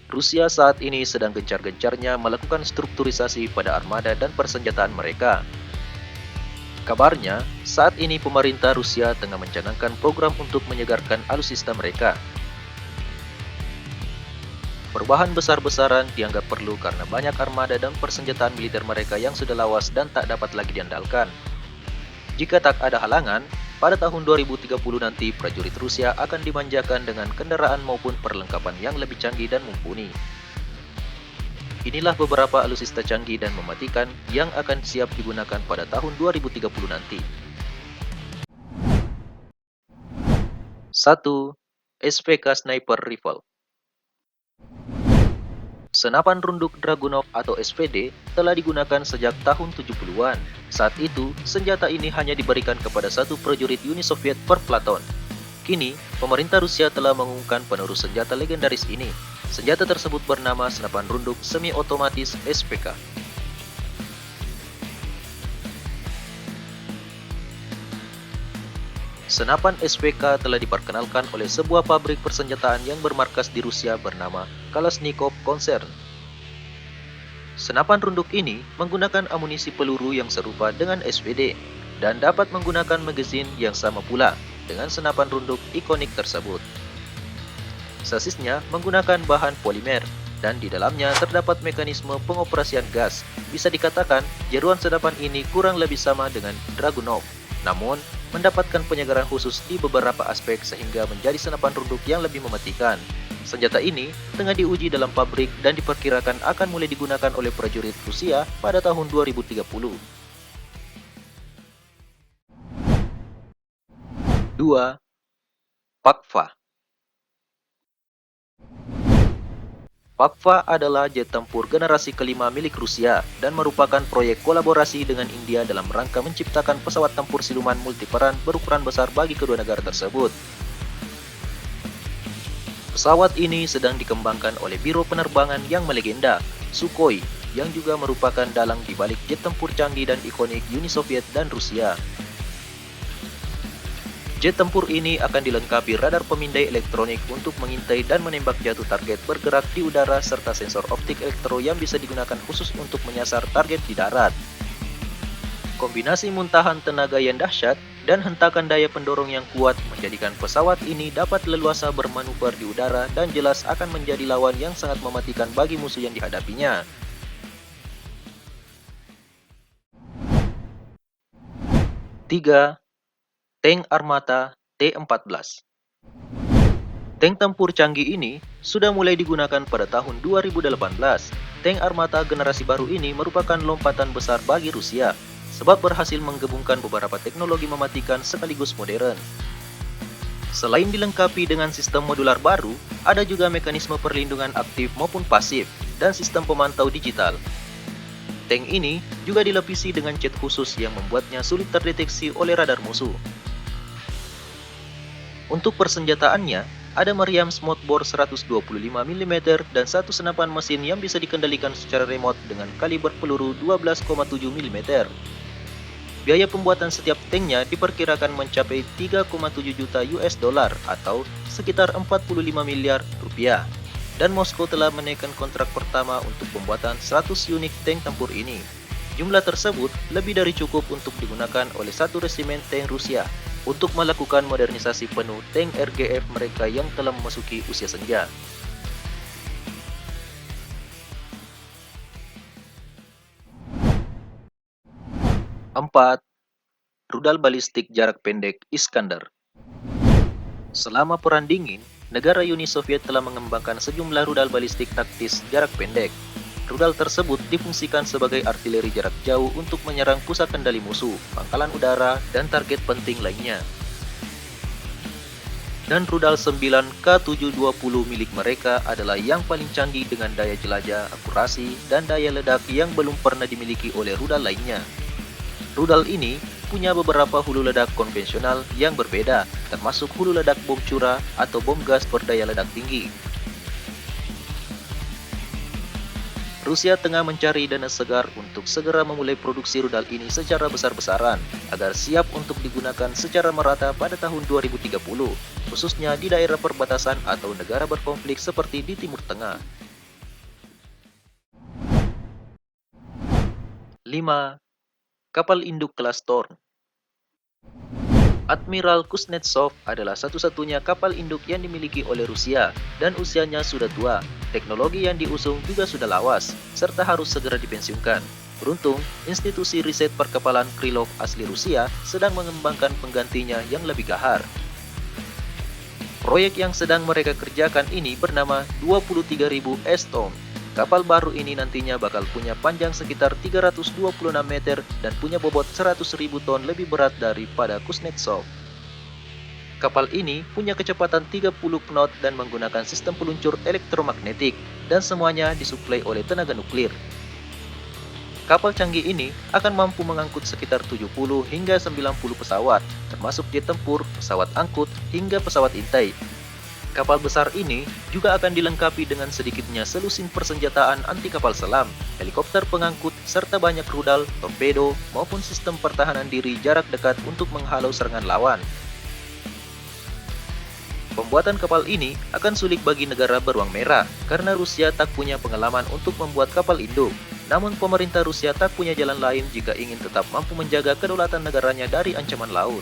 Rusia saat ini sedang gencar-gencarnya melakukan strukturisasi pada armada dan persenjataan mereka. Kabarnya, saat ini pemerintah Rusia tengah mencanangkan program untuk menyegarkan alutsista mereka. Perubahan besar-besaran dianggap perlu karena banyak armada dan persenjataan militer mereka yang sudah lawas dan tak dapat lagi diandalkan. Jika tak ada halangan, pada tahun 2030 nanti prajurit Rusia akan dimanjakan dengan kendaraan maupun perlengkapan yang lebih canggih dan mumpuni. Inilah beberapa alutsista canggih dan mematikan yang akan siap digunakan pada tahun 2030 nanti. 1. SPK Sniper Rifle. Senapan runduk Dragunov atau SPD telah digunakan sejak tahun 70-an. Saat itu, senjata ini hanya diberikan kepada satu prajurit Uni Soviet per platon. Kini, pemerintah Rusia telah mengumumkan penerus senjata legendaris ini. Senjata tersebut bernama senapan runduk semi-otomatis SPK. Senapan SPK telah diperkenalkan oleh sebuah pabrik persenjataan yang bermarkas di Rusia bernama Kalashnikov Concern. Senapan runduk ini menggunakan amunisi peluru yang serupa dengan SPD dan dapat menggunakan magazin yang sama pula dengan senapan runduk ikonik tersebut. Sasisnya menggunakan bahan polimer dan di dalamnya terdapat mekanisme pengoperasian gas. Bisa dikatakan, jeruan senapan ini kurang lebih sama dengan Dragunov, namun mendapatkan penyegaran khusus di beberapa aspek sehingga menjadi senapan runduk yang lebih mematikan. Senjata ini tengah diuji dalam pabrik dan diperkirakan akan mulai digunakan oleh prajurit Rusia pada tahun 2030. 2. Pakva. Pakva adalah jet tempur generasi kelima milik Rusia dan merupakan proyek kolaborasi dengan India dalam rangka menciptakan pesawat tempur siluman multiperan berukuran besar bagi kedua negara tersebut. Pesawat ini sedang dikembangkan oleh Biro Penerbangan yang melegenda, Sukhoi, yang juga merupakan dalang di balik jet tempur canggih dan ikonik Uni Soviet dan Rusia. Jet tempur ini akan dilengkapi radar pemindai elektronik untuk mengintai dan menembak jatuh target bergerak di udara serta sensor optik elektro yang bisa digunakan khusus untuk menyasar target di darat. Kombinasi muntahan tenaga yang dahsyat dan hentakan daya pendorong yang kuat menjadikan pesawat ini dapat leluasa bermanuver di udara dan jelas akan menjadi lawan yang sangat mematikan bagi musuh yang dihadapinya. 3. Tank Armata T-14. Tank tempur canggih ini sudah mulai digunakan pada tahun 2018. Tank Armata generasi baru ini merupakan lompatan besar bagi Rusia, sebab berhasil menggabungkan beberapa teknologi mematikan sekaligus modern. Selain dilengkapi dengan sistem modular baru, ada juga mekanisme perlindungan aktif maupun pasif, dan sistem pemantau digital. Tank ini juga dilapisi dengan cat khusus yang membuatnya sulit terdeteksi oleh radar musuh. Untuk persenjataannya, ada meriam smoothbore 125 mm dan satu senapan mesin yang bisa dikendalikan secara remote dengan kaliber peluru 12,7 mm. Biaya pembuatan setiap tanknya diperkirakan mencapai 3,7 juta US dollar atau sekitar 45 miliar rupiah. Dan Moskow telah menaikkan kontrak pertama untuk pembuatan 100 unit tank tempur ini. Jumlah tersebut lebih dari cukup untuk digunakan oleh satu resimen tank Rusia untuk melakukan modernisasi penuh tank RGF mereka yang telah memasuki usia senja. 4. Rudal balistik jarak pendek Iskander. Selama Perang Dingin, negara Uni Soviet telah mengembangkan sejumlah rudal balistik taktis jarak pendek. Rudal tersebut difungsikan sebagai artileri jarak jauh untuk menyerang pusat kendali musuh, pangkalan udara, dan target penting lainnya. Dan rudal 9K720 milik mereka adalah yang paling canggih dengan daya jelajah, akurasi, dan daya ledak yang belum pernah dimiliki oleh rudal lainnya. Rudal ini punya beberapa hulu ledak konvensional yang berbeda, termasuk hulu ledak bom curah atau bom gas berdaya ledak tinggi. Rusia tengah mencari dana segar untuk segera memulai produksi rudal ini secara besar-besaran agar siap untuk digunakan secara merata pada tahun 2030, khususnya di daerah perbatasan atau negara berkonflik seperti di Timur Tengah. 5. Kapal induk kelas Thor. Admiral Kuznetsov adalah satu-satunya kapal induk yang dimiliki oleh Rusia, dan usianya sudah tua. Teknologi yang diusung juga sudah lawas, serta harus segera dipensiunkan. Beruntung, institusi riset perkapalan Krylov asli Rusia sedang mengembangkan penggantinya yang lebih gahar. Proyek yang sedang mereka kerjakan ini bernama 23.000 S-Ton. Kapal baru ini nantinya bakal punya panjang sekitar 326 meter dan punya bobot 100.000 ton lebih berat daripada Kuznetsov. Kapal ini punya kecepatan 30 knot dan menggunakan sistem peluncur elektromagnetik, dan semuanya disuplai oleh tenaga nuklir. Kapal canggih ini akan mampu mengangkut sekitar 70 hingga 90 pesawat, termasuk jet tempur, pesawat angkut, hingga pesawat intai. Kapal besar ini juga akan dilengkapi dengan sedikitnya selusin persenjataan anti kapal selam, helikopter pengangkut, serta banyak rudal, torpedo, maupun sistem pertahanan diri jarak dekat untuk menghalau serangan lawan. Pembuatan kapal ini akan sulit bagi negara beruang merah, karena Rusia tak punya pengalaman untuk membuat kapal induk. Namun pemerintah Rusia tak punya jalan lain jika ingin tetap mampu menjaga kedaulatan negaranya dari ancaman laut.